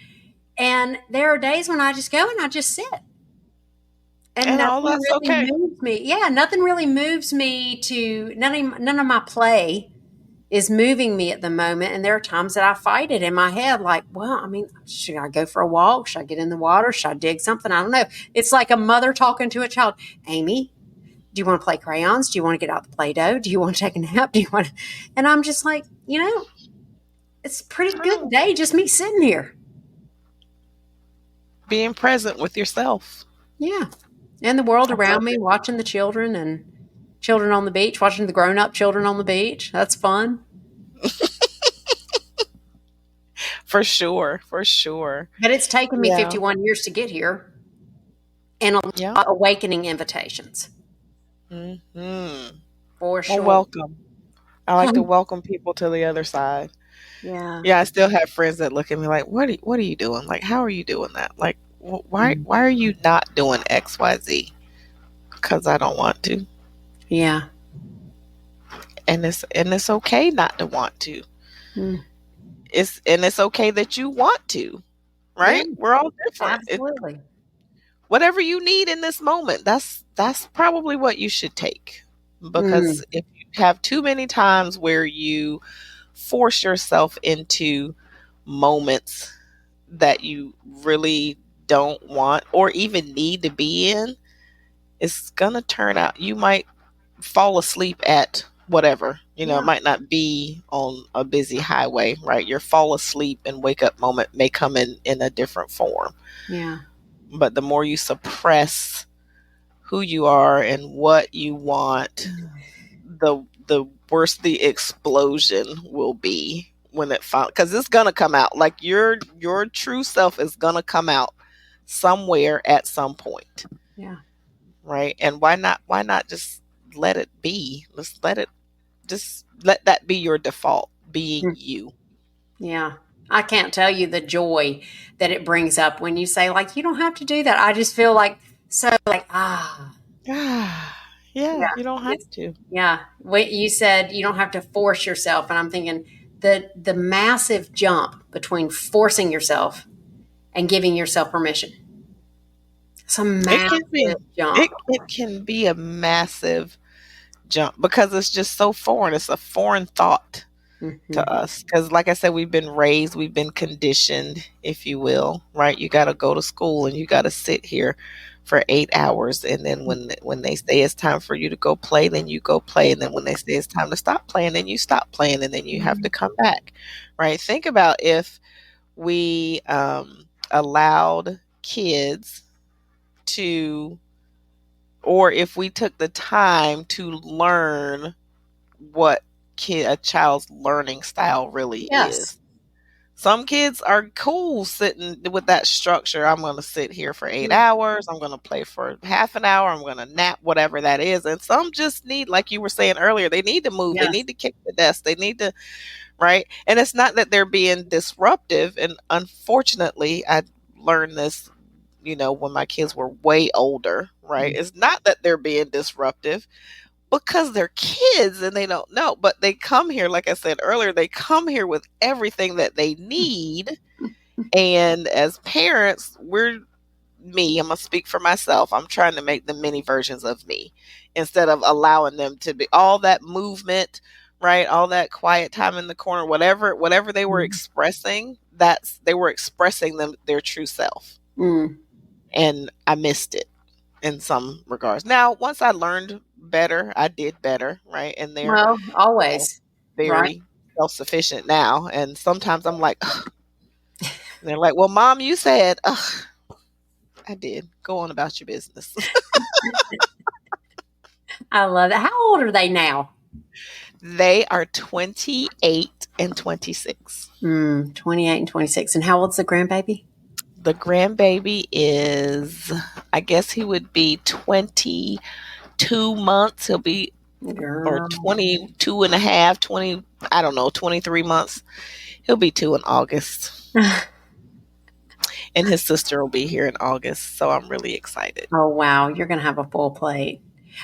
And there are days when I just go and I just sit and And nothing all that's really okay. moves me. Yeah, nothing really moves me to none of my play is moving me at the moment. And there are times that I fight it in my head, like, well, I mean, should I go for a walk? Should I get in the water? Should I dig something? I don't know. It's like a mother talking to a child. Amy, do you want to play crayons? Do you want to get out the Play-Doh? Do you want to take a nap? Do you want to? And I'm just like, it's a pretty good Oh. day, just me sitting here. Being present with yourself. Yeah. And the world I love around me, it. watching the children and children on the beach, watching the grown up children on the beach. That's fun. For sure. For sure. But it's taken me Yeah. 51 years to get here and a Yeah. lot of awakening invitations Hmm. for Well, sure. welcome. I like to welcome people to the other side. Yeah. Yeah, I still have friends that look at me like, what are you doing? Like, how are you doing that? Like, Mm. why are you not doing XYZ? Because I don't want to. Yeah. And it's okay not to want to. Mm. It's okay that you want to, Yeah. right? We're all different. Absolutely. Whatever you need in this moment, that's probably what you should take. Because Mm. if you have too many times where you force yourself into moments that you really don't want or even need to be in, it's gonna turn out you might fall asleep at whatever. It Yeah. might not be on a busy highway, right? Your fall asleep and wake up moment may come in a different form. Yeah. But the more you suppress who you are and what you want, the worse the explosion will be when it finally, because it's gonna come out. Like your true self is gonna come out somewhere at some point, Yeah. right? And why not just let it be? Let's let it just let that be your default, being Mm, you. yeah. I can't tell you the joy that it brings up when you say, like, you don't have to do that. I just feel like so like, Ah, yeah, yeah. you don't have It's to. yeah. What you said, you don't have to force yourself. And I'm thinking the massive jump between forcing yourself and giving yourself permission. It's a It can massive be. jump. It can be a massive jump because it's just so foreign. It's a foreign thought to Hmm. us because, like I said, we've been raised, we've been conditioned, if you will, right? You got to go to school and you got to sit here for 8 hours, and then when they say it's time for you to go play, then you go play, and then when they say it's time to stop playing, then you stop playing, and then you have to come back, right? Think about if we allowed kids to, or if we took the time to learn what a child's learning style really Yes. is. Some kids are cool sitting with that structure. I'm going to sit here for 8 hours. I'm going to play for half an hour. I'm going to nap, whatever that is. And some just need, like you were saying earlier, they need to move. They Yes. need to kick the desk. They need to, right? And it's not that they're being disruptive. And unfortunately, I learned this, when my kids were way older, right? It's not that they're being disruptive because they're kids and they don't know, but they come here, like I said earlier, they come here with everything that they need. And as parents, I'm gonna speak for myself. I'm trying to make them mini versions of me instead of allowing them to be all that movement, right? All that quiet time in the corner, whatever they were expressing, they were expressing their true self. Mm. And I missed it in some regards. Now, once I learned better, I did better, right? And they're, Well, you know, always. Right. very self-sufficient now. And sometimes I'm like, ugh. And they're like, "Well, mom, you said, ugh, I did. Go on about your business." I love it. How old are they now? They are 28 and 26. 28 and 26. And how old's the grandbaby? The grandbaby is, I guess he would be 22 months. He'll be, or Girl. 22 and a half, 20, I don't know, 23 months. He'll be 2 in August. And his sister will be here in August. So I'm really excited. Oh, wow. You're going to have a full plate.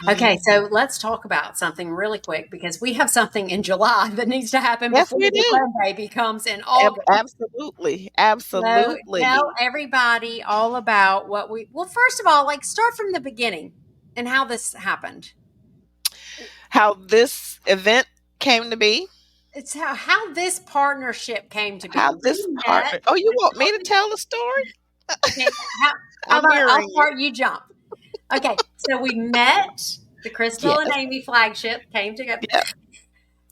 Okay, Mhm. so let's talk about something really quick because we have something in July that needs to happen Yes, before we the do. grandbaby comes in August. Absolutely. So tell Absolutely. everybody all about well, first of all, like start from the beginning and how this happened. How this event came to be, It's how this partnership came to be. how this We met. partner. Oh, you want me to tell the story? Okay, how I'm about I'll mirroring you. start, you jump. Okay, so we met. The Crystal and Yes. Amy flagship came together. Yeah.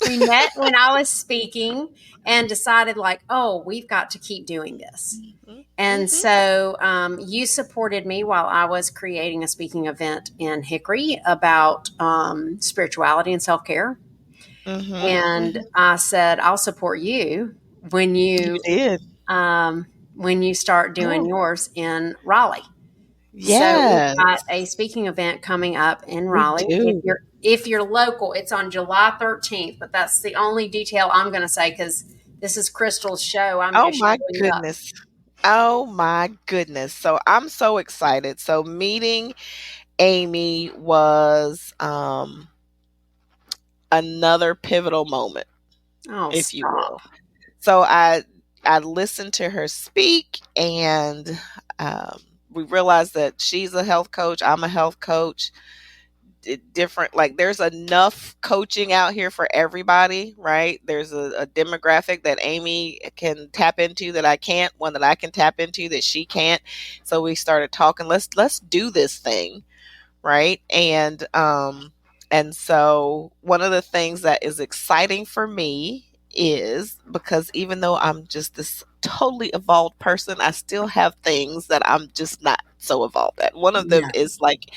We met when I was speaking and decided, like, oh, we've got to keep doing this. Mhm. And Mhm. so you supported me while I was creating a speaking event in Hickory about spirituality and self care. Mhm. And Mhm. I said, I'll support you when You you did. um, when you start doing Oh, yours in Raleigh. So we've yes. got a speaking event coming up in We Raleigh. do. If you're local, it's on July 13th, but that's the only detail I'm going to say because this is Crystal's show. I'm Oh just my showing up. goodness. Oh my goodness. So I'm so excited. So meeting Amy was another pivotal moment, Oh, if you stop. will. So I listened to her speak, and um, we realized that she's a health coach. I'm a health coach. Different, like there's enough coaching out here for everybody, right? There's a demographic that Amy can tap into that I can't, one that I can tap into that she can't. So we started talking. Let's do this thing, right? And so one of the things that is exciting for me is because even though I'm just this totally evolved person, I still have things that I'm just not so evolved at. One of them Yeah. is like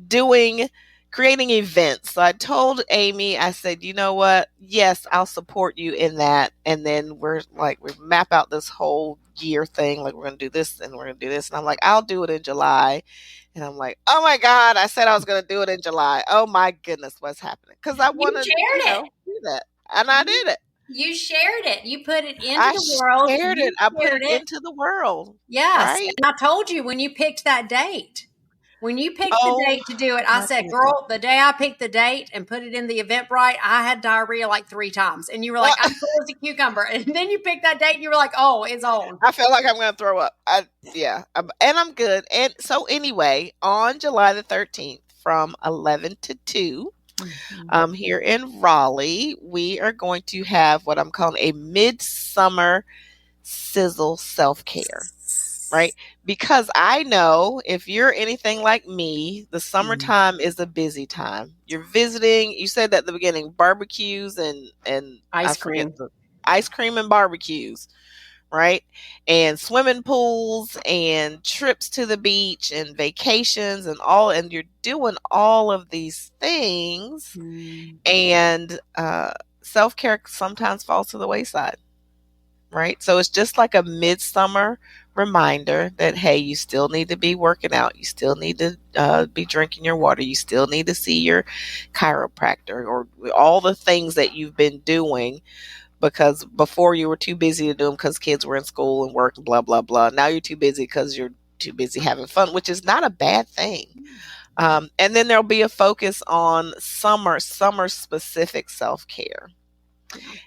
doing creating events. So I told Amy, I said, you know what? Yes, I'll support you in that. And then we're like, we map out this whole year thing. Like, we're going to do this and we're going to do this. And I'm like, I'll do it in July. And I'm like, oh my God, I said I was going to do it in July. Oh my goodness, what's happening? Because I You want to, shared it. do that. And I did it. You shared it. You put it into I the world. shared You it. I put shared it it. into the world. Yes. Right? And I told you when you picked that date. When you picked the Oh date to do it, I my said, goodness. girl, the day I picked the date and put it in the Eventbrite, I had diarrhea like 3 times. And you were like, I'm cool as a cucumber. And then you picked that date and you were like, oh, it's on. I feel like I'm going to throw up. And I'm good. And so anyway, on July the 13th from 11 to 2, here in Raleigh, we are going to have what I'm calling a midsummer sizzle self-care, right? Because I know if you're anything like me, the summertime is a busy time. You're visiting, you said at the beginning, barbecues and I Ice forget cream. the ice cream and barbecues, right? And swimming pools and trips to the beach and vacations and all, and you're doing all of these things, and self care sometimes falls to the wayside, right? So it's just like a midsummer reminder that, hey, you still need to be working out, you still need to be drinking your water, you still need to see your chiropractor, or all the things that you've been doing because before you were too busy to do them because kids were in school and work and blah blah blah. Now you're too busy because you're too busy having fun, which is not a bad thing. And then there'll be a focus on summer specific self-care.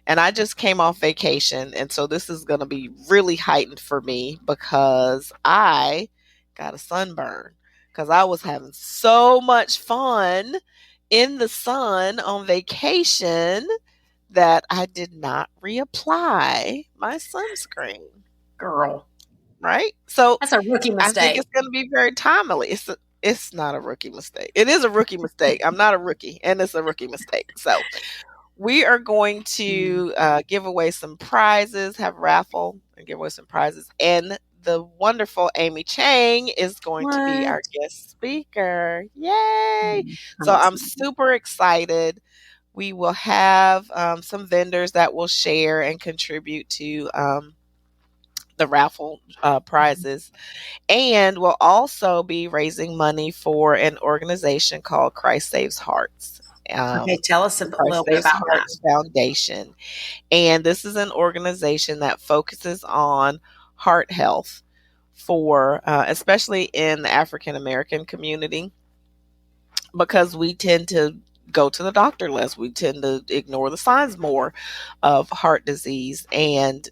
And I just came off vacation, and so this is going to be really heightened for me because I got a sunburn because I was having so much fun in the sun on vacation that I did not reapply my sunscreen. Girl. Right? So That's a rookie I think mistake. it's going to be very timely. It's not a rookie mistake. It is a rookie mistake. I'm not a rookie, and it's a rookie mistake. So we are going to give away some prizes, have raffle, and give away some prizes. And the wonderful Amy Chang is going to be What? our guest speaker. Yay! So I'm Awesome. super excited. We will have some vendors that will share and contribute to the raffle prizes. And we'll also be raising money for an organization called Christ Saves Hearts. Okay, tell us a The Christ little bit Saves about that. Hearts Foundation. And this is an organization that focuses on heart health for, especially in the African American community, because we tend to go to the doctor less. We tend to ignore the signs more of heart disease, and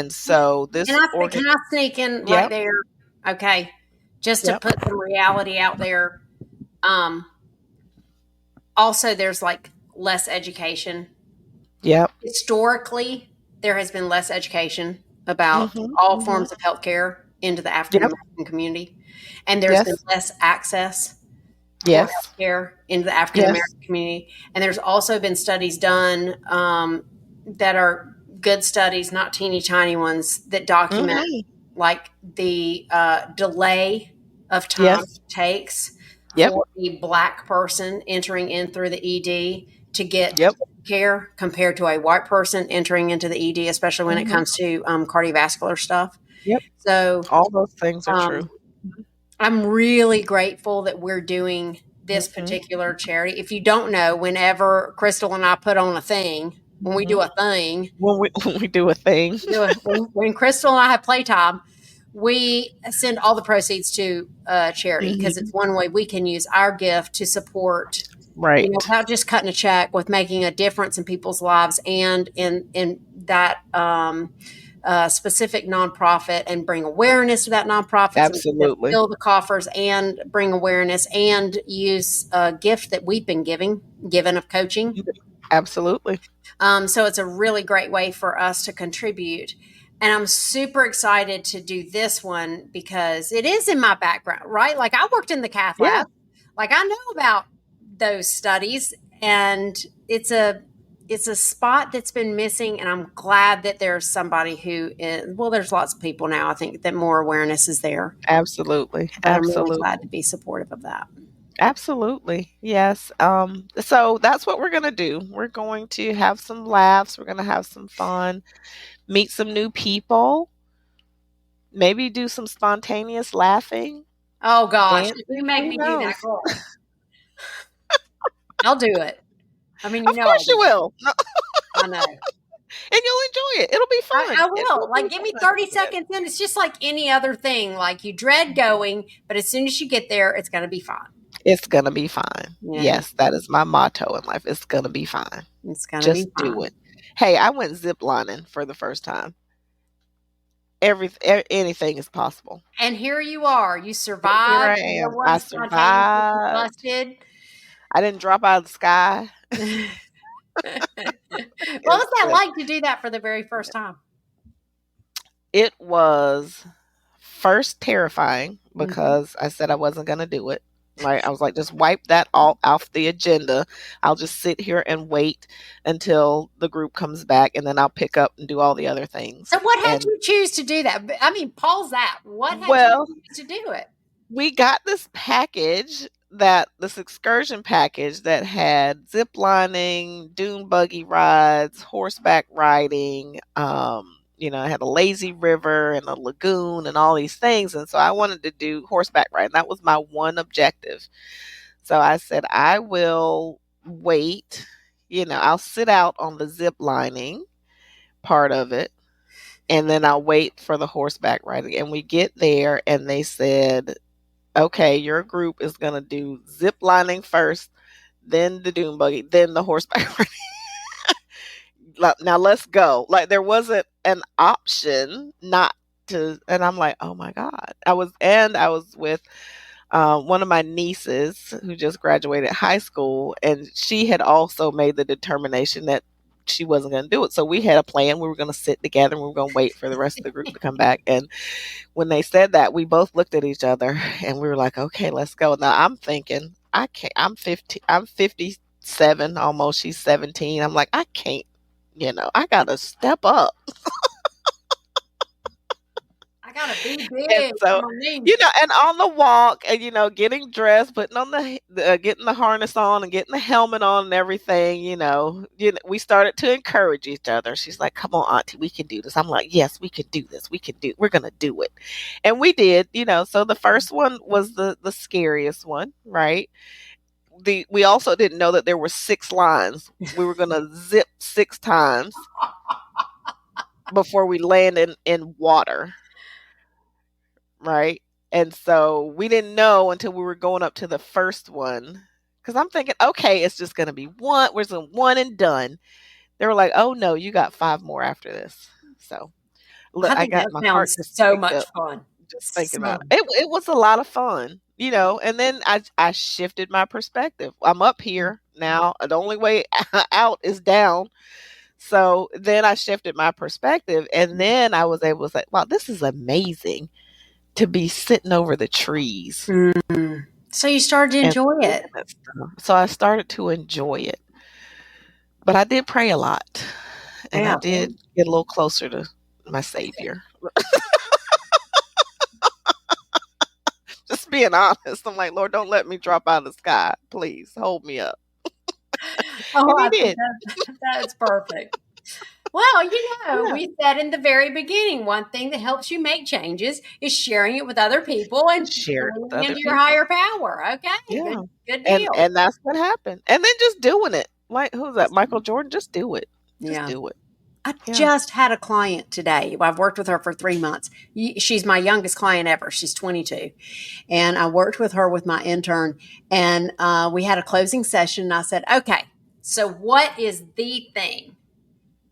so this organ. Can I sneak in right Yep, there? Okay. Just to yep, put some reality out there. Um, Also, there's like less education. yep, Historically, there has been less education about hmm, all hmm, forms of healthcare into the African yep, American community. And there's been yes, less access for yes, healthcare into the African yes, American community. And there's also been studies done that are good studies, not teeny tiny ones, that document hmm, like the delay of time yes, it takes yep, for a Black person entering in through the ED to get yep, care compared to a white person entering into the ED, especially when it hmm, comes to cardiovascular stuff. yep. So All those things are true. um, I'm really grateful that we're doing this Hmm, particular charity. If you don't know, whenever Crystal and I put on a thing, when we hmm. do a thing, When we when we do a thing, when Crystal and I have playtime, we send all the proceeds to charity because hmm, it's one way we can use our gift to support, right? without just cutting a check, with making a difference in people's lives and in that specific nonprofit, and bring awareness to that nonprofit so we can just Absolutely, fill the coffers and bring awareness and use a gift that we've been given of coaching. absolutely. So it's a really great way for us to contribute. And I'm super excited to do this one because it is in my background, right? Like I worked in the cath Yeah, lab. Like I know about those studies, and it's a spot that's been missing, and I'm glad that there's somebody who is, well, there's lots of people now, I think, that more awareness is there. absolutely, But I'm really absolutely. glad to be supportive of that. Absolutely. Yes. So that's what we're going to do. We're going to have some laughs. We're going to have some fun, meet some new people, maybe do some spontaneous laughing, Oh gosh, if you dancing. make Who me do that, knows? girl, I'll do it. I mean, you Of know I course you do. will. No, I know. and you'll enjoy it. It'll be I fun. It will. will Like, be give me fun. 30 Yes. seconds in. It's just like any other thing. Like, you dread going, but as soon as you get there, it's going to be fine. It's going to be fine. You know, Yes, that is my motto in life. It's going to be fine. it's going to be Just do fine. it. Hey, I went zip lining for the first time. Anything is possible. And here you are. You And here survived. I No am. one I spontaneously survived. combusted. I didn't drop out of the sky. What was It's that like to do that for the very first time? it was first terrifying Mhm. because I said I wasn't going to do it. Right? I was like, just wipe that all off the agenda. I'll just sit here and wait until the group comes back, and then I'll pick up and do all the other things. So, what had And you choose to do that? I mean, pause that. What had you well, choose to do it? we got this excursion package that had zip lining, dune buggy rides, horseback riding. It had a lazy river and a lagoon and all these things. And so I wanted to do horseback riding. That was my one objective. So I said, I will wait. I'll sit out on the zip lining part of it, and then I'll wait for the horseback riding. And we get there, and they said, okay, your group is going to do zip lining first, then the dune buggy, then the horseback riding. Now let's go. Like there wasn't an option not to, and I'm like, oh my God. I was with one of my nieces who just graduated high school, and she had also made the determination that she wasn't going to do it. So we had a plan. We were going to sit together and we were going to wait for the rest of the group to come back. And when they said that, we both looked at each other and we were like, okay, let's go. Now I'm thinking, I can't, I'm 57 almost. She's 17. I'm like, I can't, I got to step up. I gotta be And big. so, Come on, me. and on the walk and, getting dressed, putting on getting the harness on and getting the helmet on and everything, we started to encourage each other. She's like, come on, Auntie, we can do this. I'm like, yes, we can do this. We're going to do it. And we did, so the first one was the scariest one, right? We also didn't know that there were 6 lines. We were going to zip 6 times before we land in water, right? And so we didn't know until we were going up to the first one. Because I'm thinking, okay, it's just going to be one. We're just one and done. They were like, oh no, you got 5 more after this. So look, I I think got that my heart sounds just so picked much up fun. just thinking about So it. It was a lot of fun, and then I shifted my perspective. I'm up here now. The only way out is down. So then I shifted my perspective, and then I was able to say, wow, this is amazing to be sitting over the trees So you started to and enjoy looking it. at stuff. So I started to enjoy it. But I did pray a lot, and I Yeah. did get a little closer to my Savior. Just being honest. I'm like, Lord, don't let me drop out of the sky. Please hold me up. Oh, And he I think did. that's perfect. Well, Yeah. we said in the very beginning, one thing that helps you make changes is sharing it with other people and Share it with leaning other into your people. higher power. Okay, Yeah. good And deal. and that's what happened. And then just doing it. Like who's that? Michael Jordan. Just do it. Just Yeah. do it. I Yeah. just had a client today. Well, I've worked with her for 3 months. She's my youngest client ever. She's 22. And I worked with her with my intern. And we had a closing session. And I said, okay, so what is the thing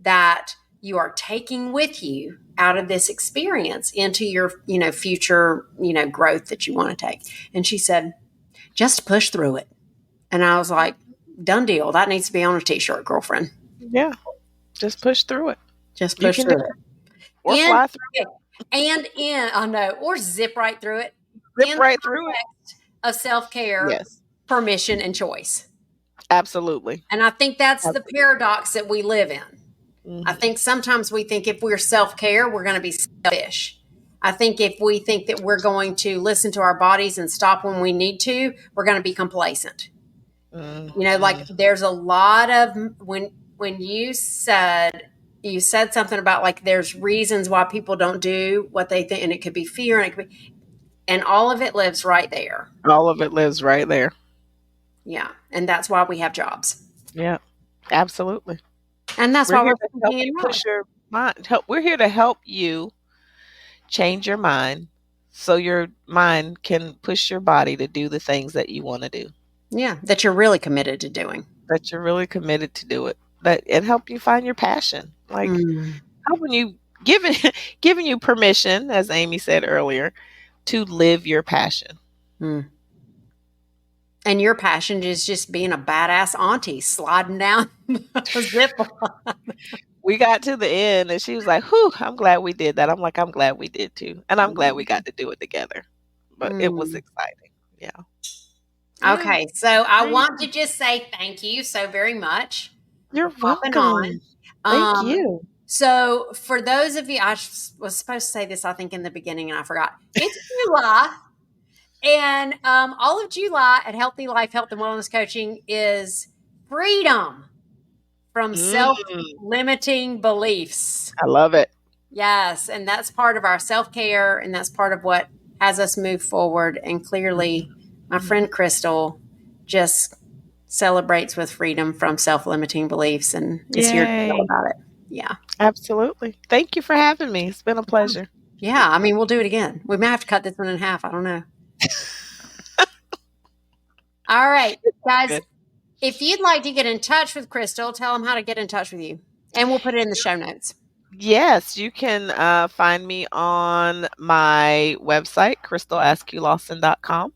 that you are taking with you out of this experience into your, future, growth that you want to take? And she said, just push through it. And I was like, done deal. That needs to be on a t-shirt, girlfriend. Yeah. Just push through it. Just You push can do through it. it. Or And fly through. I know, or zip right through it Zip in the right through it. context of self-care, Yes. permission, and choice. Absolutely. And I think that's the Absolutely. paradox that we live in. I Hmm. think sometimes we think if we're self-care, we're going to be selfish. I think if we think that we're going to listen to our bodies and stop when we need to, we're going to be complacent. Like there's a lot of when you said something about like there's reasons why people don't do what they think, and it could be fear, and all of it lives right there. All of it lives right there. Yeah, and that's why we have jobs. Yeah, absolutely. And that's We're why here we're to help you push your mind. We're here to help you change your mind so your mind can push your body to do the things that you want to do. Yeah, that you're really committed to doing. That you're really committed to do it. And help you find your passion. Like helping you, giving you permission, as Amy said earlier, to live your passion. And your passion is just being a badass auntie sliding down the zip line. We got to the end and she was like, whew, I'm glad we did that. I'm like, I'm glad we did too. And I'm glad we got to do it together. But it was exciting. Yeah. Okay. So I want to just say thank you so very much. You're welcome. Thank you. So for those of you, I was supposed to say this, I think, in the beginning, and I forgot. It's July. And all of July at Healthy Life, Health and Wellness Coaching is freedom from self-limiting beliefs. I love it. Yes. And that's part of our self-care. And that's part of what has us move forward. And clearly, my friend Crystal just celebrates with freedom from self-limiting beliefs and is here to tell about it. Yeah. Absolutely. Thank you for having me. It's been a pleasure. Yeah. I mean, we'll do it again. We may have to cut this one in half. I don't know. All right, guys. If you'd like to get in touch with Crystal, tell them how to get in touch with you. And we'll put it in the show notes. Yes, you can find me on my website, crystalaskewlawson.com,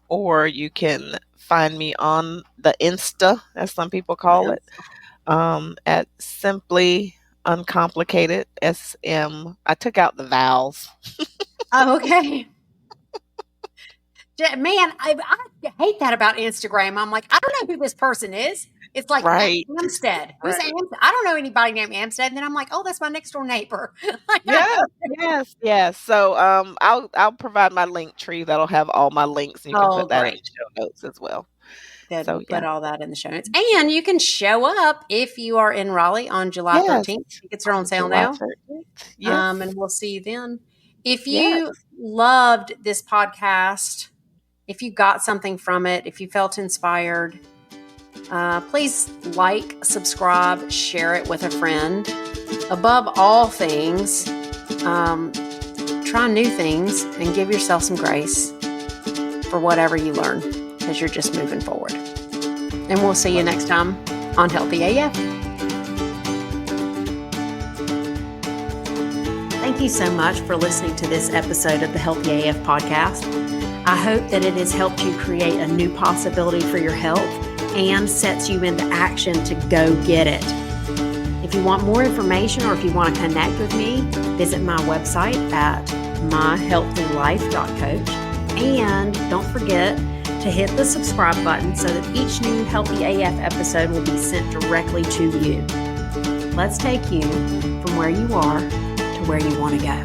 or you can find me on the Insta, as some people call it, at Simply Uncomplicated, SM. I took out the vowels. Oh, okay. Man, I hate that about Instagram. I'm like, I don't know who this person is. It's like Amstead. Who's Amstead? I don't know anybody named Amstead. And then I'm like, oh, that's my next door neighbor. Yes. So I'll provide my link tree that'll have all my links, and you can put that in the show notes as well. Good. So, put all that in the show notes. And you can show up if you are in Raleigh on July 13th. Tickets are on sale now. Yes. And we'll see you then. If you loved this podcast, if you got something from it, if you felt inspired, please like, subscribe, share it with a friend. Above all things, try new things and give yourself some grace for whatever you learn, because you're just moving forward. And we'll see you next time on Healthy AF. Thank you so much for listening to this episode of the Healthy AF podcast. I hope that it has helped you create a new possibility for your health and sets you into action to go get it. If you want more information or if you want to connect with me, visit my website at myhealthylife.coach. And don't forget to hit the subscribe button so that each new Healthy AF episode will be sent directly to you. Let's take you from where you are to where you want to go.